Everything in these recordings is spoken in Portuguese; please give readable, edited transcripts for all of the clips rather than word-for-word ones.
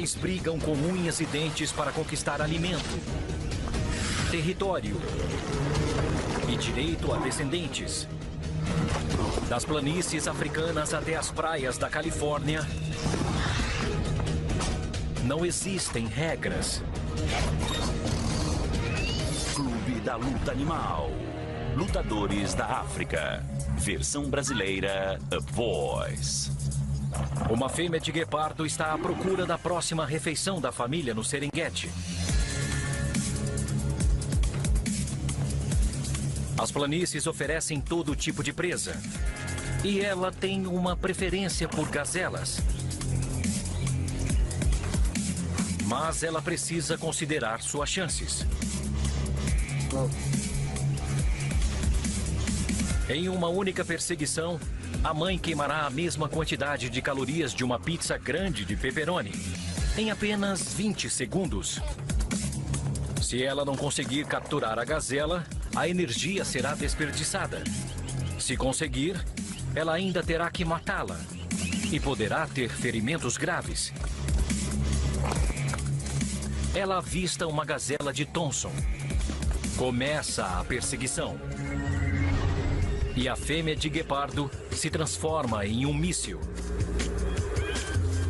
animais brigam com unhas e dentes para conquistar alimento, território e direito a descendentes. Das planícies africanas até as praias da Califórnia, não existem regras. Clube da Luta Animal. Lutadores da África. Versão brasileira, A Voice. Uma fêmea de guepardo está à procura da próxima refeição da família no Serengeti. As planícies oferecem todo tipo de presa. E ela tem uma preferência por gazelas. Mas ela precisa considerar suas chances. Em uma única perseguição, a mãe queimará a mesma quantidade de calorias de uma pizza grande de pepperoni em apenas 20 segundos. Se ela não conseguir capturar a gazela, a energia será desperdiçada. Se conseguir, ela ainda terá que matá-la e poderá ter ferimentos graves. Ela avista uma gazela de Thomson. Começa a perseguição. E a fêmea de guepardo se transforma em um míssil.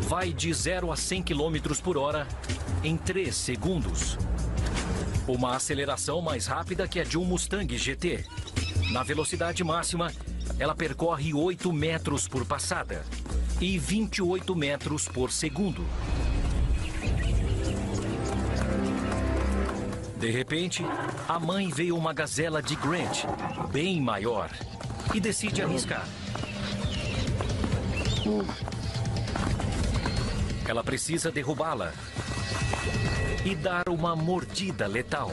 Vai de 0 a 100 km por hora em 3 segundos. Uma aceleração mais rápida que a de um Mustang GT. Na velocidade máxima, ela percorre 8 metros por passada e 28 metros por segundo. De repente, a mãe vê uma gazela de Grant, bem maior, e decide arriscar. Ela precisa derrubá-la e dar uma mordida letal.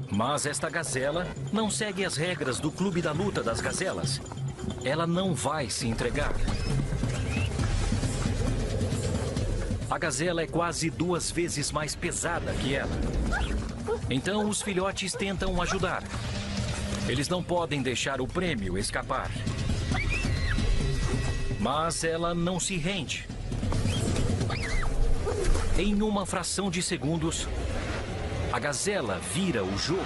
Mas esta gazela não segue as regras do Clube da Luta das Gazelas. Ela não vai se entregar. A gazela é quase 2 vezes mais pesada que ela. Então os filhotes tentam ajudar. Eles não podem deixar o prêmio escapar. Mas ela não se rende. Em uma fração de segundos, a gazela vira o jogo.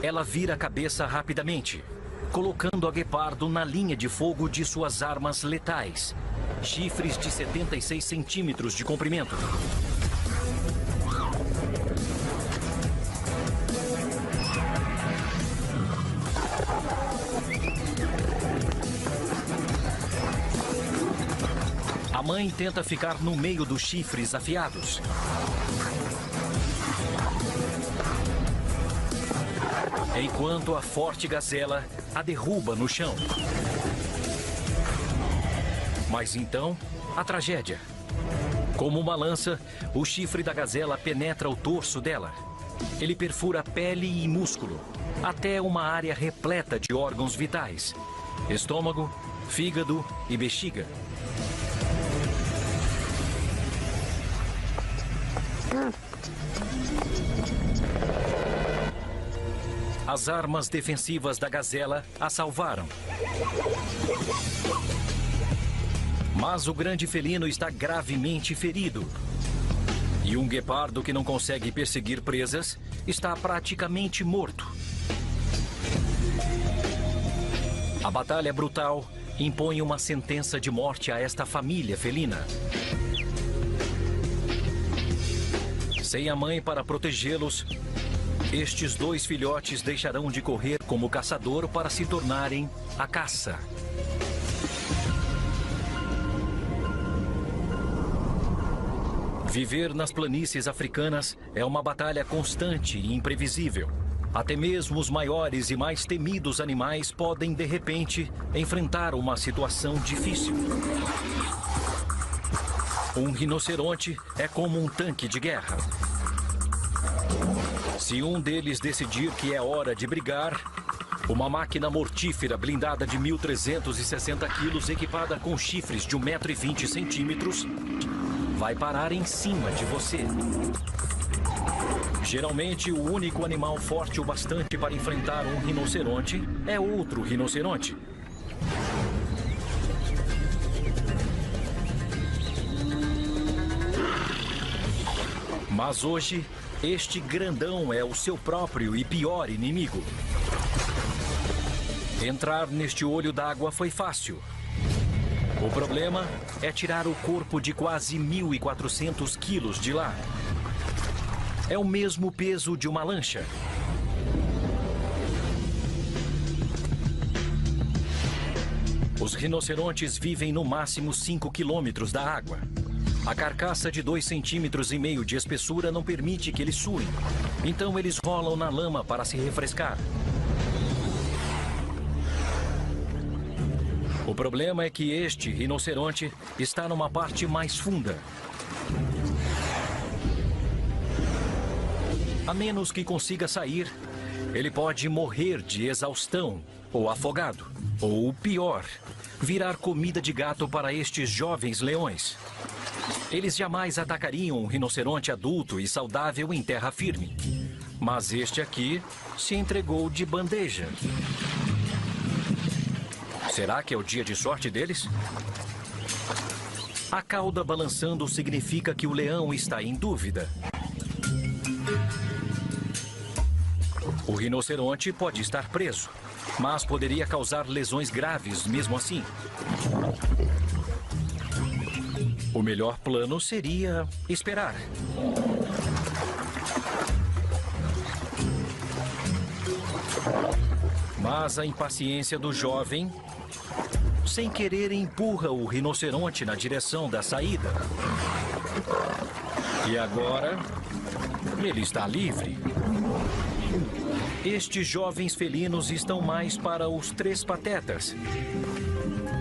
Ela vira a cabeça rapidamente, colocando a guepardo na linha de fogo de suas armas letais. Chifres de 76 centímetros de comprimento. A mãe tenta ficar no meio dos chifres afiados. Enquanto a forte gazela a derruba no chão. Mas então, a tragédia. Como uma lança, o chifre da gazela penetra o torso dela. Ele perfura pele e músculo, até uma área repleta de órgãos vitais: estômago, fígado e bexiga. As armas defensivas da gazela a salvaram. Mas o grande felino está gravemente ferido. E um guepardo que não consegue perseguir presas está praticamente morto. A batalha brutal impõe uma sentença de morte a esta família felina. Sem a mãe para protegê-los, estes 2 filhotes deixarão de correr como caçador para se tornarem a caça. Viver nas planícies africanas é uma batalha constante e imprevisível. Até mesmo os maiores e mais temidos animais podem, de repente, enfrentar uma situação difícil. Um rinoceronte é como um tanque de guerra. Se um deles decidir que é hora de brigar, uma máquina mortífera blindada de 1.360 quilos, equipada com chifres de 1,20 m, vai parar em cima de você. Geralmente, o único animal forte o bastante para enfrentar um rinoceronte é outro rinoceronte. Mas hoje, este grandão é o seu próprio e pior inimigo. Entrar neste olho d'água foi fácil. O problema é tirar o corpo de quase 1.400 quilos de lá. É o mesmo peso de uma lancha. Os rinocerontes vivem no máximo 5 quilômetros da água. A carcaça de 2,5 centímetros de espessura não permite que eles suem. Então eles rolam na lama para se refrescar. O problema é que este rinoceronte está numa parte mais funda. A menos que consiga sair, ele pode morrer de exaustão ou afogado. Ou pior, virar comida de gato para estes jovens leões. Eles jamais atacariam um rinoceronte adulto e saudável em terra firme. Mas este aqui se entregou de bandeja. Será que é o dia de sorte deles? A cauda balançando significa que o leão está em dúvida. O rinoceronte pode estar preso, mas poderia causar lesões graves mesmo assim. O melhor plano seria esperar. Mas a impaciência do jovem, sem querer, empurra o rinoceronte na direção da saída. E agora, ele está livre. Estes jovens felinos estão mais para os 3 patetas.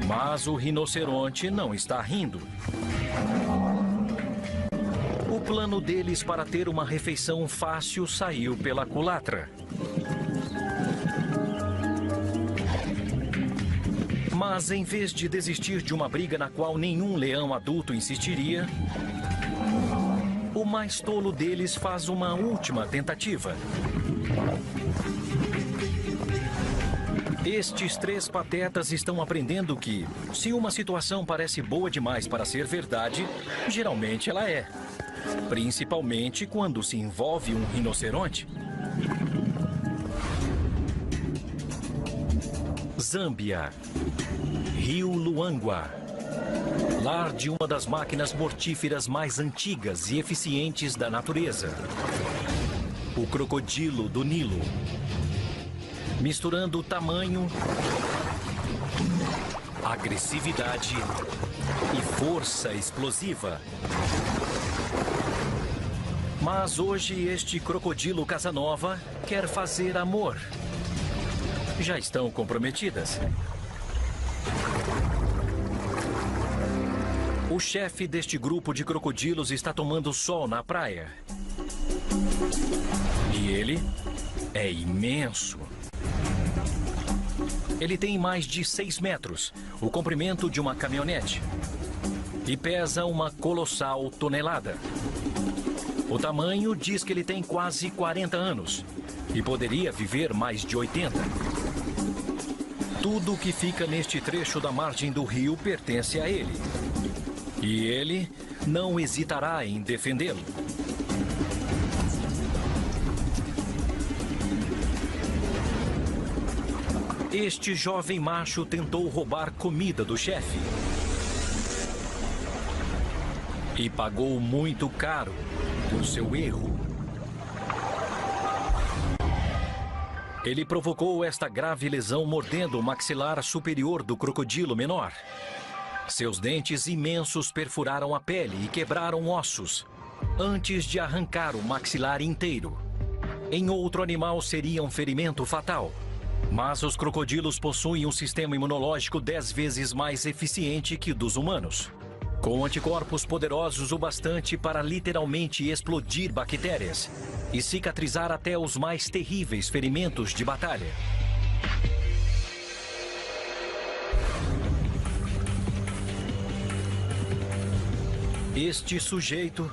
Mas o rinoceronte não está rindo. O plano deles para ter uma refeição fácil saiu pela culatra. Mas em vez de desistir de uma briga na qual nenhum leão adulto insistiria, o mais tolo deles faz uma última tentativa. Estes 3 patetas estão aprendendo que, se uma situação parece boa demais para ser verdade, geralmente ela é. Principalmente quando se envolve um rinoceronte. Zâmbia. Rio Luangwa. Lar de uma das máquinas mortíferas mais antigas e eficientes da natureza. O crocodilo do Nilo. Misturando tamanho, agressividade e força explosiva. Mas hoje este crocodilo Casanova quer fazer amor. Já estão comprometidas. O chefe deste grupo de crocodilos está tomando sol na praia. E ele é imenso. Ele tem mais de 6 metros, o comprimento de uma caminhonete. E pesa uma colossal tonelada. O tamanho diz que ele tem quase 40 anos e poderia viver mais de 80. Tudo que fica neste trecho da margem do rio pertence a ele. E ele não hesitará em defendê-lo. Este jovem macho tentou roubar comida do chefe. E pagou muito caro por seu erro. Ele provocou esta grave lesão mordendo o maxilar superior do crocodilo menor. Seus dentes imensos perfuraram a pele e quebraram ossos, antes de arrancar o maxilar inteiro. Em outro animal seria um ferimento fatal. Mas os crocodilos possuem um sistema imunológico 10 vezes mais eficiente que o dos humanos, com anticorpos poderosos o bastante para literalmente explodir bactérias e cicatrizar até os mais terríveis ferimentos de batalha. Este sujeito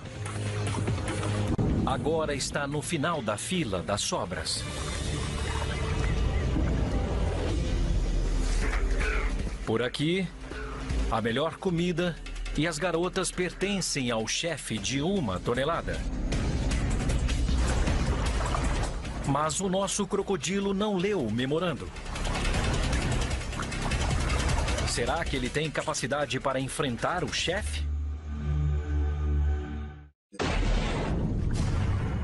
agora está no final da fila das sobras. Por aqui, a melhor comida e as garotas pertencem ao chefe de 1 tonelada. Mas o nosso crocodilo não leu o memorando. Será que ele tem capacidade para enfrentar o chefe?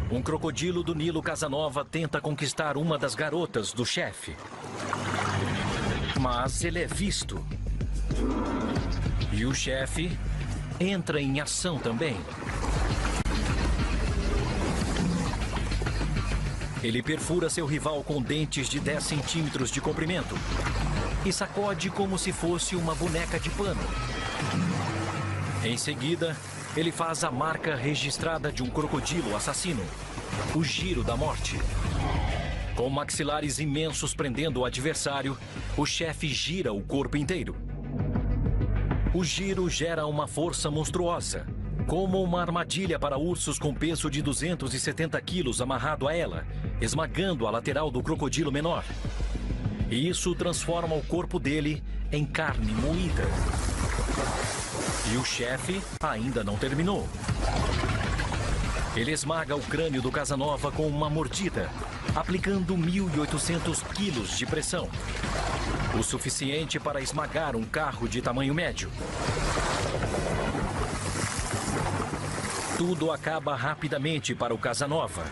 Um crocodilo do Nilo Casanova tenta conquistar uma das garotas do chefe. Mas ele é visto. E o chefe entra em ação também. Ele perfura seu rival com dentes de 10 centímetros de comprimento e sacode como se fosse uma boneca de pano. Em seguida, ele faz a marca registrada de um crocodilo assassino, o giro da morte. Com maxilares imensos prendendo o adversário, o chefe gira o corpo inteiro. O giro gera uma força monstruosa, como uma armadilha para ursos com peso de 270 quilos amarrado a ela, esmagando a lateral do crocodilo menor. E isso transforma o corpo dele em carne moída. E o chefe ainda não terminou. Ele esmaga o crânio do Casanova com uma mordida, aplicando 1.800 quilos de pressão. O suficiente para esmagar um carro de tamanho médio. Tudo acaba rapidamente para o Casanova.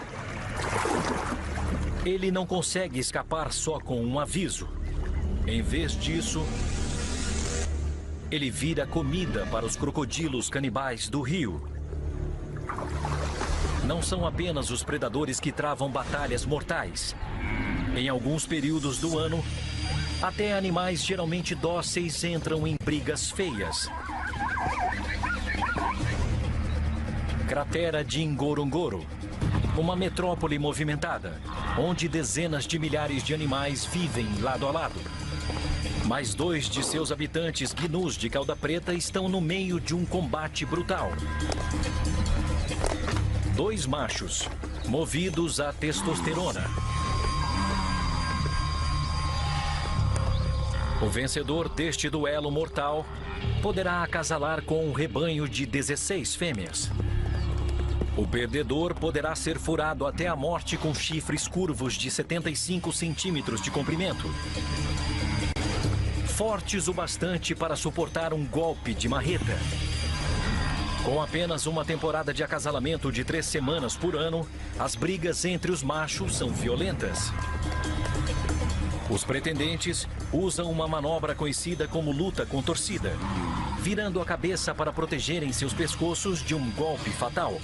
Ele não consegue escapar só com um aviso. Em vez disso, ele vira comida para os crocodilos canibais do rio. Não são apenas os predadores que travam batalhas mortais. Em alguns períodos do ano, até animais geralmente dóceis entram em brigas feias. Cratera de Ngorongoro, uma metrópole movimentada, onde dezenas de milhares de animais vivem lado a lado. Mas 2 de seus habitantes, gnus de cauda preta, estão no meio de um combate brutal. 2 machos, movidos a testosterona. O vencedor deste duelo mortal poderá acasalar com um rebanho de 16 fêmeas. O perdedor poderá ser furado até a morte com chifres curvos de 75 centímetros de comprimento. Fortes o bastante para suportar um golpe de marreta. Com apenas uma temporada de acasalamento de 3 semanas por ano, as brigas entre os machos são violentas. Os pretendentes usam uma manobra conhecida como luta contorcida, virando a cabeça para protegerem seus pescoços de um golpe fatal.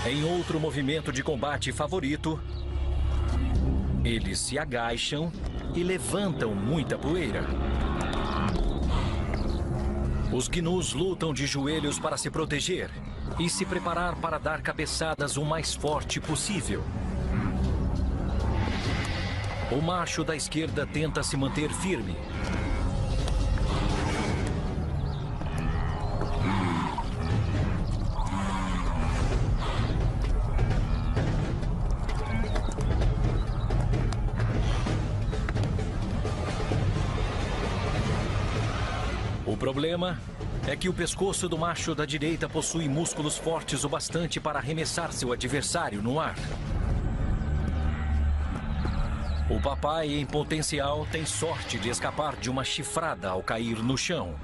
Em outro movimento de combate favorito, eles se agacham e levantam muita poeira. Os gnus lutam de joelhos para se proteger e se preparar para dar cabeçadas o mais forte possível. O macho da esquerda tenta se manter firme. O problema é que o pescoço do macho da direita possui músculos fortes o bastante para arremessar seu adversário no ar. O papai, em potencial, tem sorte de escapar de uma chifrada ao cair no chão.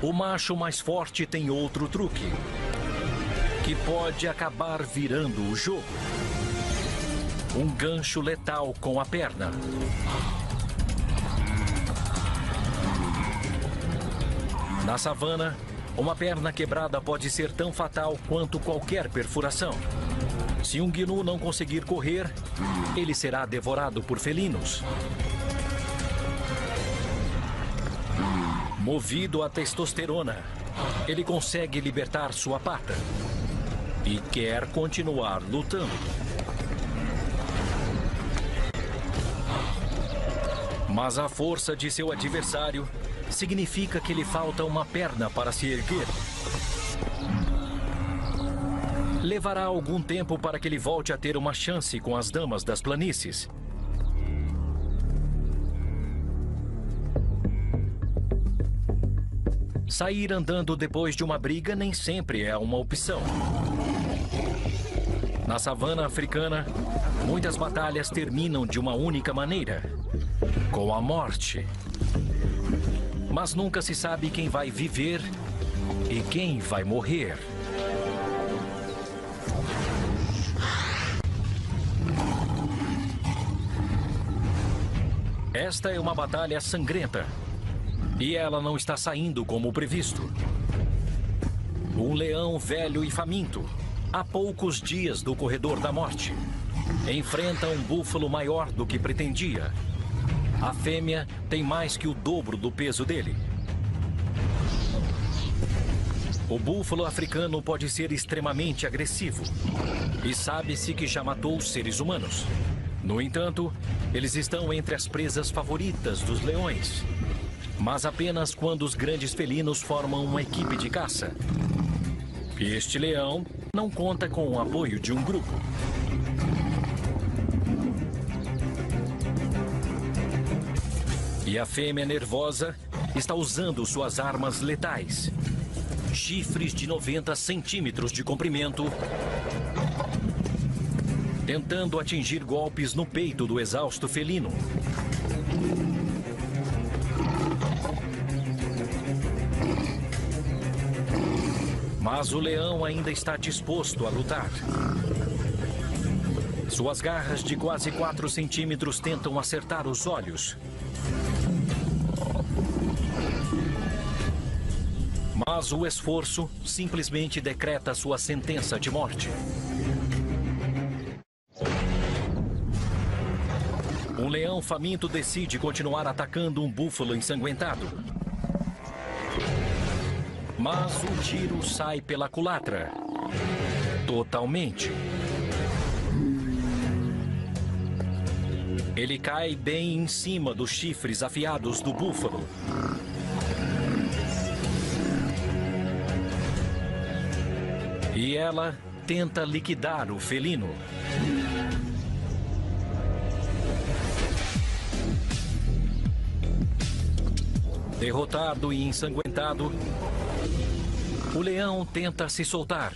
O macho mais forte tem outro truque, que pode acabar virando o jogo. Um gancho letal com a perna. Na savana, uma perna quebrada pode ser tão fatal quanto qualquer perfuração. Se um gnu não conseguir correr, ele será devorado por felinos. Movido a testosterona, ele consegue libertar sua pata e quer continuar lutando. Mas a força de seu adversário significa que lhe falta uma perna para se erguer. Levará algum tempo para que ele volte a ter uma chance com as damas das planícies. Sair andando depois de uma briga nem sempre é uma opção. Na savana africana, muitas batalhas terminam de uma única maneira, com a morte. Mas nunca se sabe quem vai viver e quem vai morrer. Esta é uma batalha sangrenta. E ela não está saindo como previsto. Um leão velho e faminto, há poucos dias do corredor da morte, enfrenta um búfalo maior do que pretendia. A fêmea tem mais que o dobro do peso dele. O búfalo africano pode ser extremamente agressivo. E sabe-se que já matou seres humanos. No entanto, eles estão entre as presas favoritas dos leões. Mas apenas quando os grandes felinos formam uma equipe de caça. Este leão não conta com o apoio de um grupo. E a fêmea nervosa está usando suas armas letais. Chifres de 90 centímetros de comprimento, tentando atingir golpes no peito do exausto felino. Mas o leão ainda está disposto a lutar. Suas garras de quase 4 centímetros tentam acertar os olhos. Mas o esforço simplesmente decreta sua sentença de morte. Um leão faminto decide continuar atacando um búfalo ensanguentado. Mas o tiro sai pela culatra. Totalmente. Ele cai bem em cima dos chifres afiados do búfalo. E ela tenta liquidar o felino. Derrotado e ensanguentado, o leão tenta se soltar.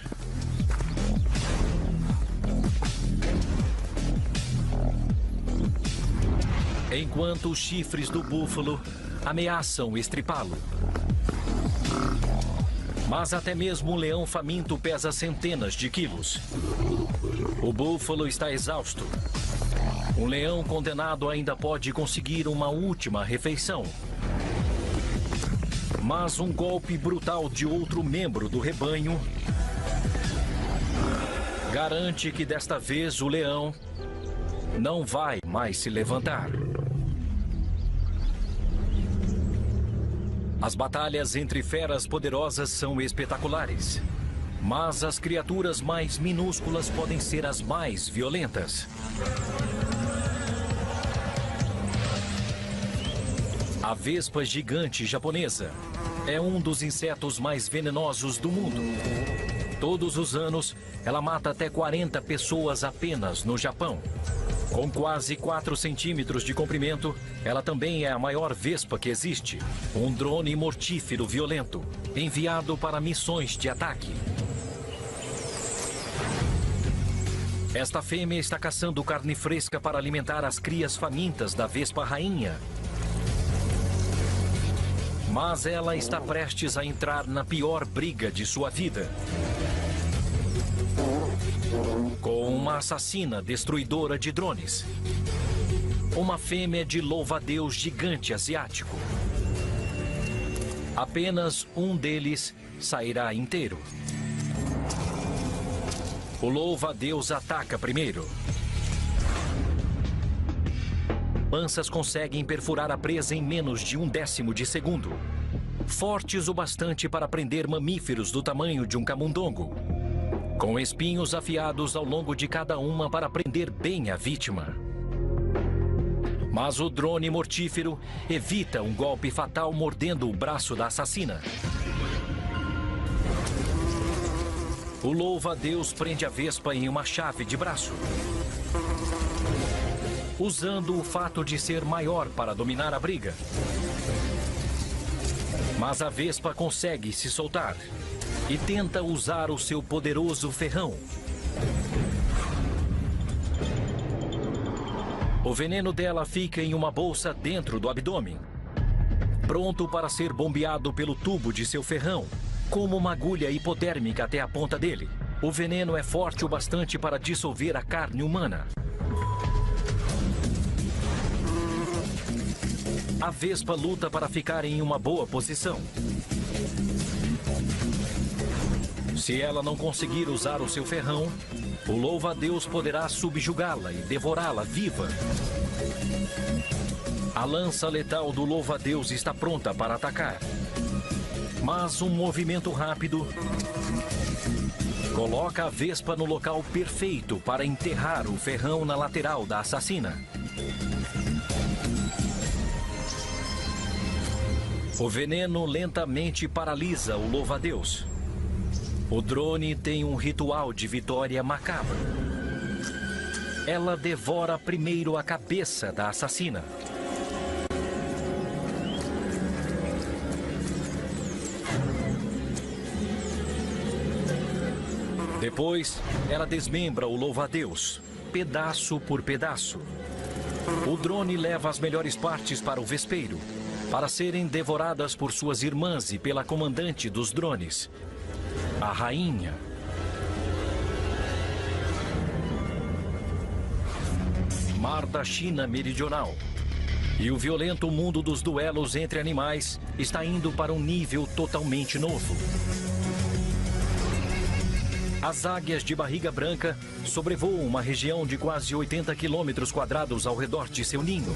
Enquanto os chifres do búfalo ameaçam estripá-lo. Mas até mesmo um leão faminto pesa centenas de quilos. O búfalo está exausto. Um leão condenado ainda pode conseguir uma última refeição. Mas um golpe brutal de outro membro do rebanho garante que desta vez o leão não vai mais se levantar. As batalhas entre feras poderosas são espetaculares, mas as criaturas mais minúsculas podem ser as mais violentas. A vespa gigante japonesa é um dos insetos mais venenosos do mundo. Todos os anos, ela mata até 40 pessoas apenas no Japão. Com quase 4 centímetros de comprimento, ela também é a maior vespa que existe. Um drone mortífero violento, enviado para missões de ataque. Esta fêmea está caçando carne fresca para alimentar as crias famintas da vespa rainha. Mas ela está prestes a entrar na pior briga de sua vida. Com uma assassina destruidora de drones. Uma fêmea de louva-a-Deus gigante asiático. Apenas um deles sairá inteiro. O louva-a-Deus ataca primeiro. Lanças conseguem perfurar a presa em menos de 1/10 de segundo. Fortes o bastante para prender mamíferos do tamanho de um camundongo. Com espinhos afiados ao longo de cada uma para prender bem a vítima. Mas o drone mortífero evita um golpe fatal mordendo o braço da assassina. O louva-a-Deus prende a vespa em uma chave de braço, usando o fato de ser maior para dominar a briga. Mas a vespa consegue se soltar e tenta usar o seu poderoso ferrão. O veneno dela fica em uma bolsa dentro do abdômen, pronto para ser bombeado pelo tubo de seu ferrão, como uma agulha hipodérmica até a ponta dele. O veneno é forte o bastante para dissolver a carne humana. A vespa luta para ficar em uma boa posição. Se ela não conseguir usar o seu ferrão, o louva-a-Deus poderá subjugá-la e devorá-la viva. A lança letal do louva-a-Deus está pronta para atacar. Mas um movimento rápido coloca a vespa no local perfeito para enterrar o ferrão na lateral da assassina. O veneno lentamente paralisa o louva-a-Deus. O drone tem um ritual de vitória macabro. Ela devora primeiro a cabeça da assassina. Depois, ela desmembra o louva-a-Deus, pedaço por pedaço. O drone leva as melhores partes para o vespeiro, para serem devoradas por suas irmãs e pela comandante dos drones, a rainha. Mar da China Meridional. E o violento mundo dos duelos entre animais está indo para um nível totalmente novo. As águias de barriga branca sobrevoam uma região de quase 80 quilômetros quadrados ao redor de seu ninho,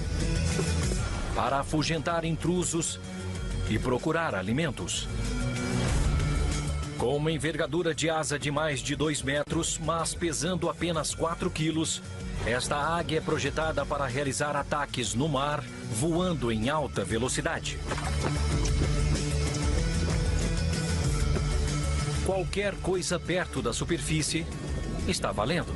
para afugentar intrusos e procurar alimentos. Com uma envergadura de asa de mais de 2 metros, mas pesando apenas 4 quilos, esta águia é projetada para realizar ataques no mar, voando em alta velocidade. Qualquer coisa perto da superfície está valendo.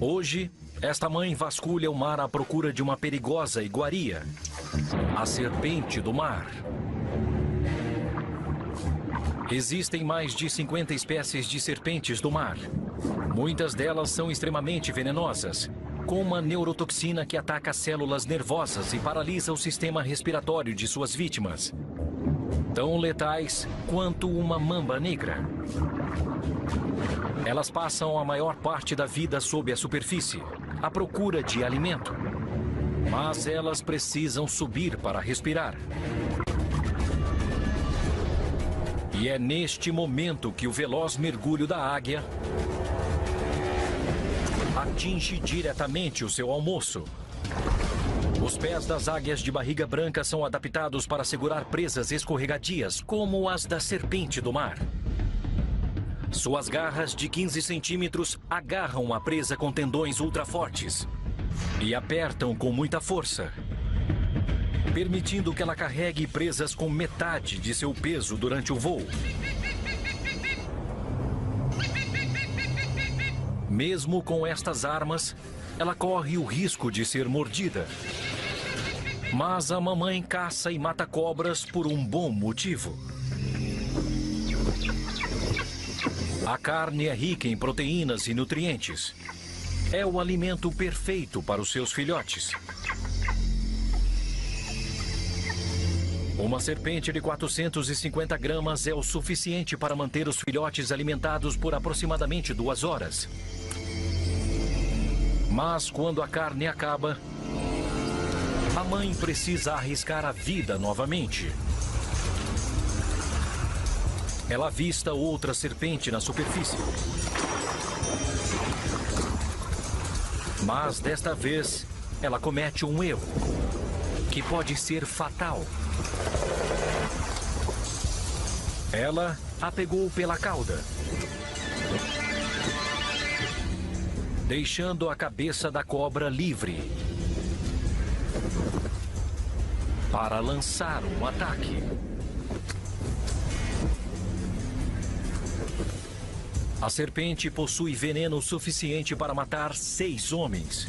Hoje, esta mãe vasculha o mar à procura de uma perigosa iguaria, a serpente do mar. Existem mais de 50 espécies de serpentes do mar. Muitas delas são extremamente venenosas, com uma neurotoxina que ataca células nervosas e paralisa o sistema respiratório de suas vítimas. Tão letais quanto uma mamba negra. Elas passam a maior parte da vida sob a superfície, à procura de alimento. Mas elas precisam subir para respirar. E é neste momento que o veloz mergulho da águia atinge diretamente o seu almoço. Os pés das águias de barriga branca são adaptados para segurar presas escorregadias, como as da serpente do mar. Suas garras de 15 centímetros agarram a presa com tendões ultra fortes e apertam com muita força, permitindo que ela carregue presas com metade de seu peso durante o voo. Mesmo com estas armas, ela corre o risco de ser mordida. Mas a mamãe caça e mata cobras por um bom motivo. A carne é rica em proteínas e nutrientes. É o alimento perfeito para os seus filhotes. Uma serpente de 450 gramas é o suficiente para manter os filhotes alimentados por aproximadamente 2 horas. Mas quando a carne acaba, a mãe precisa arriscar a vida novamente. Ela avista outra serpente na superfície. Mas desta vez, ela comete um erro, que pode ser fatal. Ela a pegou pela cauda. deixando a cabeça da cobra livre para lançar um ataque. A serpente possui veneno suficiente para matar 6 homens.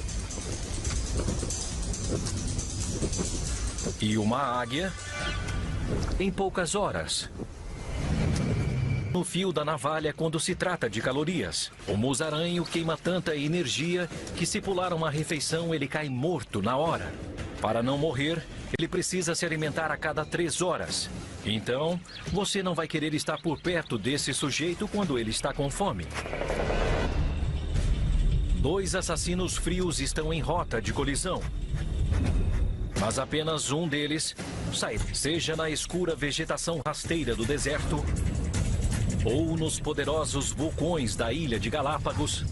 E uma águia em poucas horas. No fio da navalha quando se trata de calorias. O musaranho queima tanta energia que se pular uma refeição ele cai morto na hora. Para não morrer, ele precisa se alimentar a cada 3 horas. Então, você não vai querer estar por perto desse sujeito quando ele está com fome. 2 assassinos frios estão em rota de colisão. Mas apenas um deles sai, seja na escura vegetação rasteira do deserto ou nos poderosos vulcões da ilha de Galápagos.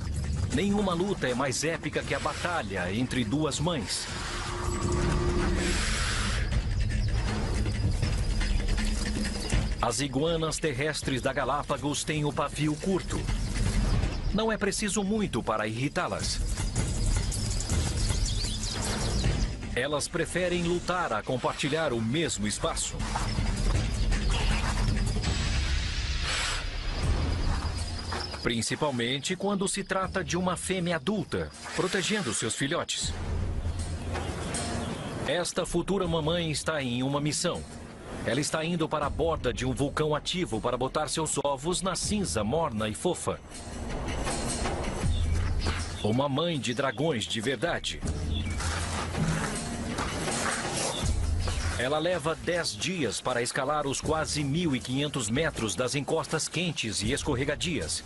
Nenhuma luta é mais épica que a batalha entre 2 mães. As iguanas terrestres da Galápagos têm o pavio curto. Não é preciso muito para irritá-las. Elas preferem lutar a compartilhar o mesmo espaço. Principalmente quando se trata de uma fêmea adulta, protegendo seus filhotes. Esta futura mamãe está em uma missão. Ela está indo para a borda de um vulcão ativo para botar seus ovos na cinza morna e fofa. Uma mãe de dragões de verdade. Ela leva 10 dias para escalar os quase 1.500 metros das encostas quentes e escorregadias.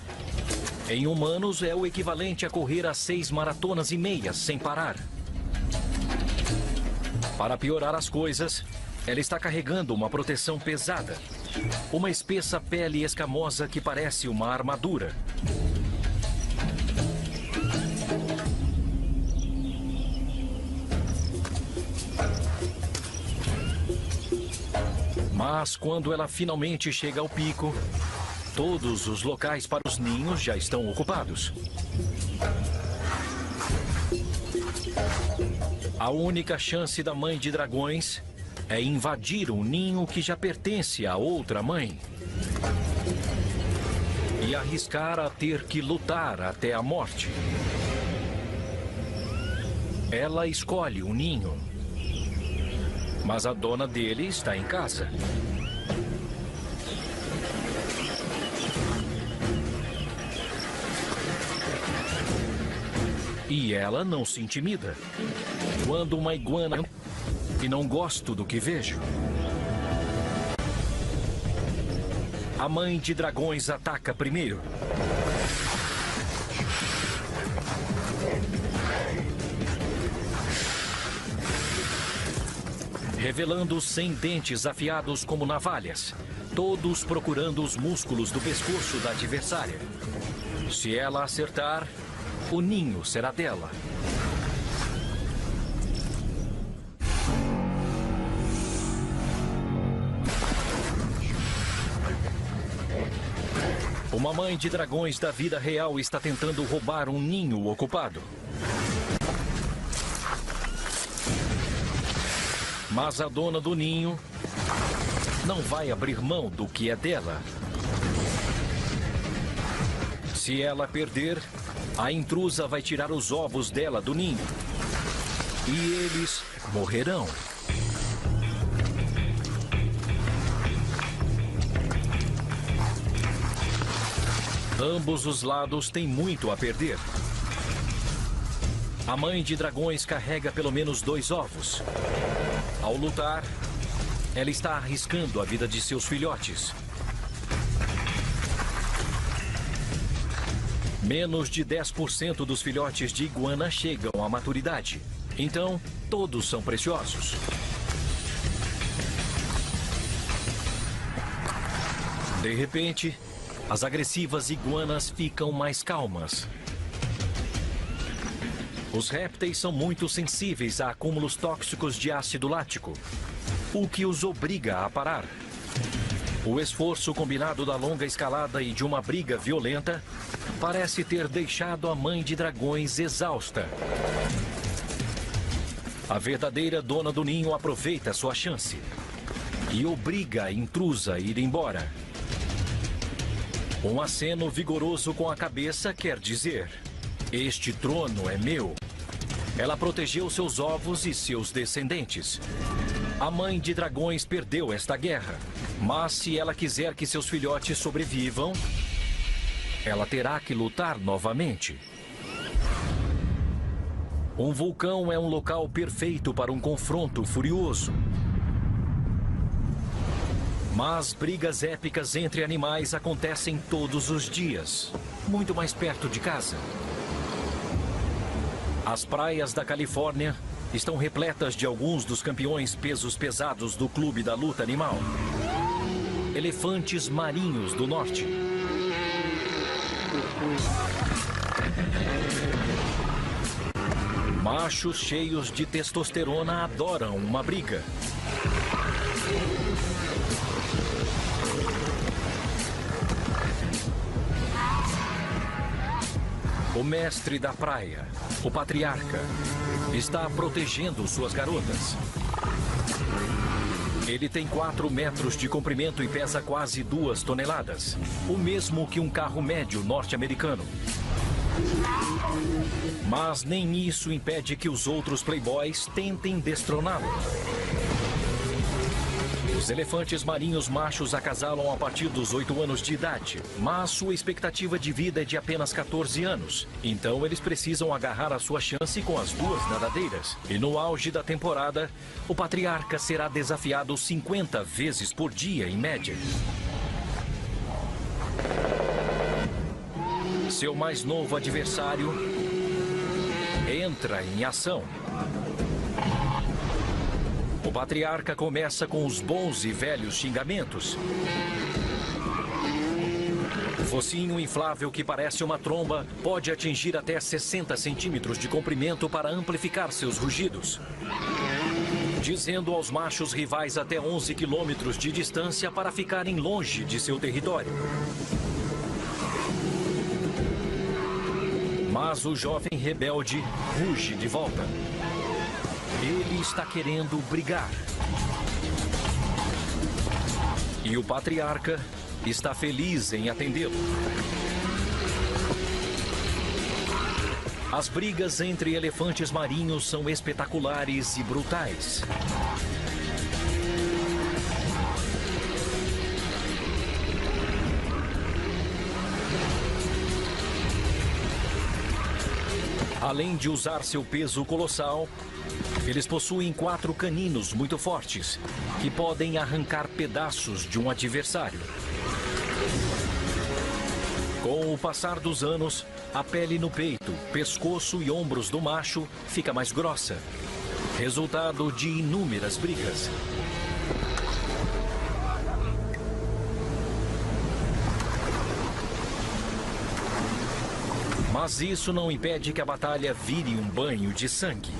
Em humanos, é o equivalente a correr a 6 maratonas e meias sem parar. Para piorar as coisas, ela está carregando uma proteção pesada. Uma espessa pele escamosa que parece uma armadura. Mas quando ela finalmente chega ao pico, todos os locais para os ninhos já estão ocupados. A única chance da mãe de dragões é invadir um ninho que já pertence a outra mãe. E arriscar a ter que lutar até a morte. Ela escolhe um ninho. Mas a dona dele está em casa. E ela não se intimida. Quando uma iguana... E não gosto do que vejo. A mãe de dragões ataca primeiro. Revelando 100 dentes afiados como navalhas, todos procurando os músculos do pescoço da adversária. Se ela acertar, o ninho será dela. Uma mãe de dragões da vida real está tentando roubar um ninho ocupado. Mas a dona do ninho não vai abrir mão do que é dela. Se ela perder, a intrusa vai tirar os ovos dela do ninho. E eles morrerão. Ambos os lados têm muito a perder. A mãe de dragões carrega pelo menos 2 ovos. Ao lutar, ela está arriscando a vida de seus filhotes. Menos de 10% dos filhotes de iguana chegam à maturidade. Então, todos são preciosos. De repente, as agressivas iguanas ficam mais calmas. Os répteis são muito sensíveis a acúmulos tóxicos de ácido lático, o que os obriga a parar. O esforço combinado da longa escalada e de uma briga violenta parece ter deixado a mãe de dragões exausta. A verdadeira dona do ninho aproveita sua chance e obriga a intrusa a ir embora. Um aceno vigoroso com a cabeça quer dizer: este trono é meu. Ela protegeu seus ovos e seus descendentes. A mãe de dragões perdeu esta guerra, mas se ela quiser que seus filhotes sobrevivam, ela terá que lutar novamente. Um vulcão é um local perfeito para um confronto furioso. Mas brigas épicas entre animais acontecem todos os dias, muito mais perto de casa. As praias da Califórnia estão repletas de alguns dos campeões pesos pesados do Clube da Luta Animal. Elefantes marinhos do norte. Machos cheios de testosterona adoram uma briga. O mestre da praia, o patriarca, está protegendo suas garotas. Ele tem 4 metros de comprimento e pesa quase 2 toneladas. O mesmo que um carro médio norte-americano. Mas nem isso impede que os outros playboys tentem destroná-lo. Os elefantes marinhos machos acasalam a partir dos 8 anos de idade, mas sua expectativa de vida é de apenas 14 anos. Então eles precisam agarrar a sua chance com as 2 nadadeiras. E no auge da temporada, o patriarca será desafiado 50 vezes por dia, em média. Seu mais novo adversário entra em ação. O patriarca começa com os bons e velhos xingamentos. O focinho inflável que parece uma tromba pode atingir até 60 centímetros de comprimento para amplificar seus rugidos, dizendo aos machos rivais até 11 quilômetros de distância para ficarem longe de seu território. Mas o jovem rebelde ruge de volta. Ele está querendo brigar. E o patriarca está feliz em atendê-lo. As brigas entre elefantes marinhos são espetaculares e brutais. Além de usar seu peso colossal, eles possuem 4 caninos muito fortes, que podem arrancar pedaços de um adversário. Com o passar dos anos, a pele no peito, pescoço e ombros do macho fica mais grossa, resultado de inúmeras brigas. Mas isso não impede que a batalha vire um banho de sangue.